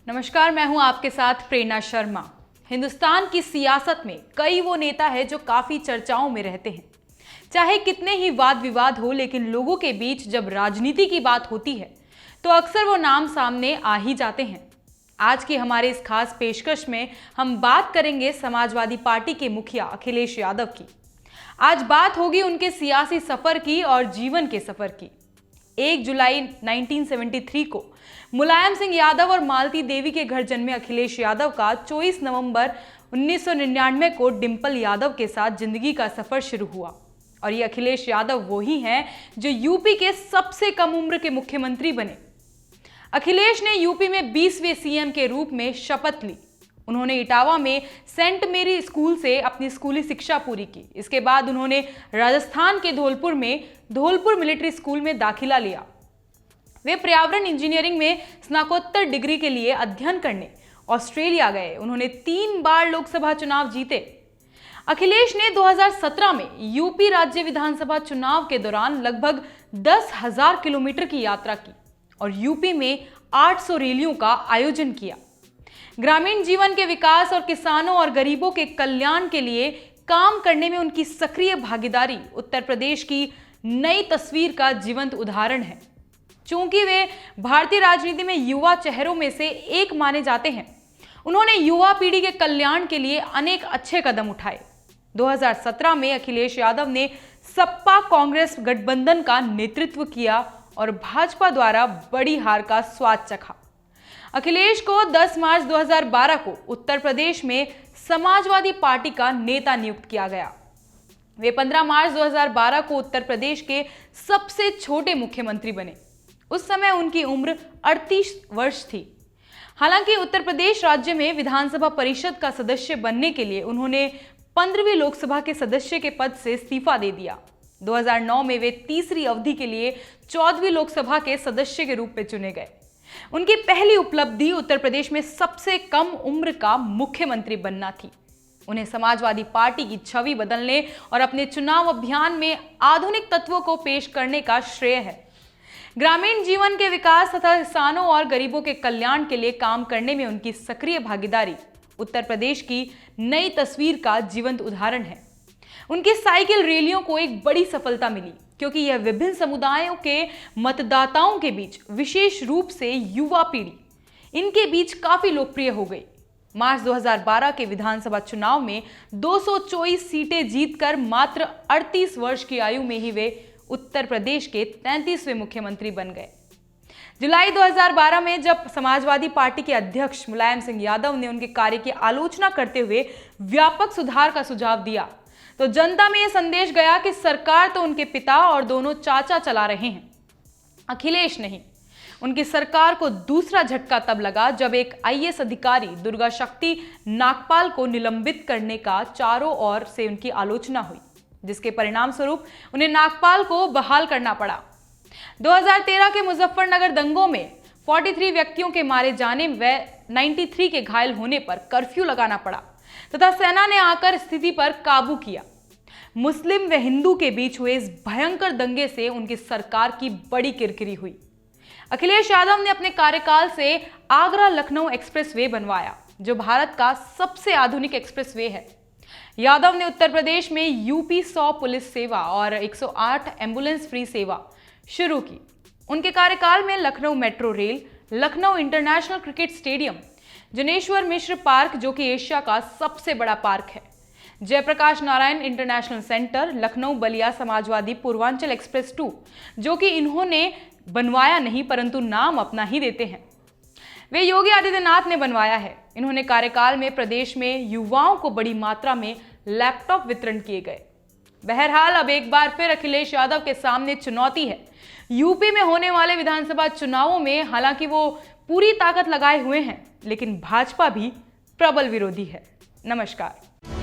नमस्कार, मैं हूं आपके साथ प्रेरणा शर्मा। हिंदुस्तान की सियासत में कई वो नेता है जो काफी चर्चाओं में रहते हैं। चाहे कितने ही वाद विवाद हो, लेकिन लोगों के बीच जब राजनीति की बात होती है तो अक्सर वो नाम सामने आ ही जाते हैं। आज की हमारे इस खास पेशकश में हम बात करेंगे समाजवादी पार्टी के मुखिया अखिलेश यादव की। आज बात होगी उनके सियासी सफर की और जीवन के सफर की। 1 जुलाई 1973 को मुलायम सिंह यादव और मालती देवी के घर जन्मे अखिलेश यादव का 24 नवंबर 1999 को डिंपल यादव के साथ जिंदगी का सफर शुरू हुआ। और ये अखिलेश यादव वो ही हैं जो यूपी के सबसे कम उम्र के मुख्यमंत्री बने। अखिलेश ने यूपी में 20वें सीएम के रूप में शपथ ली। उन्होंने इटावा में सेंट मेरी स्कूल से अपनी स्कूली शिक्षा पूरी की। इसके बाद उन्होंने राजस्थान के धौलपुर में धौलपुर मिलिट्री स्कूल में दाखिला लिया। वे पर्यावरण इंजीनियरिंग में स्नातकोत्तर डिग्री के लिए अध्ययन करने ऑस्ट्रेलिया गए। उन्होंने 3 बार लोकसभा चुनाव जीते। अखिलेश ने 2017 में यूपी राज्य विधानसभा चुनाव के दौरान लगभग 10,000 किलोमीटर की यात्रा की और यूपी में 800 रैलियों का आयोजन किया। ग्रामीण जीवन के विकास और किसानों और गरीबों के कल्याण के लिए काम करने में उनकी सक्रिय भागीदारी उत्तर प्रदेश की नई तस्वीर का जीवंत उदाहरण है। चूंकि वे भारतीय राजनीति में युवा चेहरों में से एक माने जाते हैं, उन्होंने युवा पीढ़ी के कल्याण के लिए अनेक अच्छे कदम उठाए। 2017 में अखिलेश यादव ने सपा कांग्रेस गठबंधन का नेतृत्व किया और भाजपा द्वारा बड़ी हार का स्वाद चखा। अखिलेश को 10 मार्च 2012 को उत्तर प्रदेश में समाजवादी पार्टी का नेता नियुक्त किया गया। वे 15 मार्च 2012 को उत्तर प्रदेश के सबसे छोटे मुख्यमंत्री बने। उस समय उनकी उम्र 38 वर्ष थी। हालांकि उत्तर प्रदेश राज्य में विधानसभा परिषद का सदस्य बनने के लिए उन्होंने 15वीं लोकसभा के सदस्य के पद से इस्तीफा दे दिया। 2009 में वे तीसरी अवधि के लिए 14वीं लोकसभा के सदस्य के रूप में चुने गए। उनकी पहली उपलब्धि उत्तर प्रदेश में सबसे कम उम्र का मुख्यमंत्री बनना थी। उन्हें समाजवादी पार्टी की छवि बदलने और अपने चुनाव अभियान में आधुनिक तत्वों को पेश करने का श्रेय है। ग्रामीण जीवन के विकास तथा किसानों और गरीबों के कल्याण के लिए काम करने में उनकी सक्रिय भागीदारी उत्तर प्रदेश की नई तस्वीर का जीवंत उदाहरण है। उनकी साइकिल रैलियों को एक बड़ी सफलता मिली क्योंकि यह विभिन्न समुदायों के मतदाताओं के बीच, विशेष रूप से युवा पीढ़ी, इनके बीच काफी लोकप्रिय हो गई। मार्च 2012 के विधानसभा चुनाव में 224 सीटें जीतकर मात्र 38 वर्ष की आयु में ही वे उत्तर प्रदेश के 33वें मुख्यमंत्री बन गए। जुलाई 2012 में जब समाजवादी पार्टी के अध्यक्ष मुलायम सिंह यादव ने उनके कार्य की आलोचना करते हुए व्यापक सुधार का सुझाव दिया, तो जनता में यह संदेश गया कि सरकार तो उनके पिता और दोनों चाचा चला रहे हैं, अखिलेश नहीं। उनकी सरकार को दूसरा झटका तब लगा जब एक आईएएस अधिकारी दुर्गा शक्ति नागपाल को निलंबित करने का चारों ओर से उनकी आलोचना हुई, जिसके परिणाम स्वरूप उन्हें नागपाल को बहाल करना पड़ा। 2013 के मुजफ्फरनगर दंगों में 43 व्यक्तियों के मारे जाने व 93 के घायल होने पर कर्फ्यू लगाना पड़ा तथा सेना ने आकर स्थिति पर काबू किया। मुस्लिम व हिंदू के बीच हुए इस भयंकर दंगे से उनकी सरकार की बड़ी किरकिरी हुई। अखिलेश यादव ने अपने कार्यकाल से आगरा लखनऊ एक्सप्रेसवे बनवाया, जो भारत का सबसे आधुनिक एक्सप्रेसवे है। यादव ने उत्तर प्रदेश में यूपी 100 पुलिस सेवा और 108 एम्बुलेंस फ्री सेवा शुरू की। उनके कार्यकाल में Lucknow metro rail, Lucknow international cricket stadium, Janeshwar Mishra park जो कि एशिया का सबसे बड़ा पार्क है, Jayaprakash Narayan international centre, Lucknow Ballia Samajwadi Purvanchal expressway 2 जो कि इन्होंने बनवाया नहीं परंतु नाम अपना ही देते हैं, वे योगी आदित्यनाथ ने बनवाया है। इन्होंने कार्यकाल में प्रदेश में युवाओं को बड़ी मात्रा में लैपटॉप वितरण किए गए। बहरहाल अब एक बार फिर अखिलेश यादव के सामने चुनौती है। यूपी में होने वाले विधानसभा चुनावों में हालांकि वो पूरी ताकत लगाए हुए हैं, लेकिन भाजपा भी प्रबल विरोधी है। नमस्कार।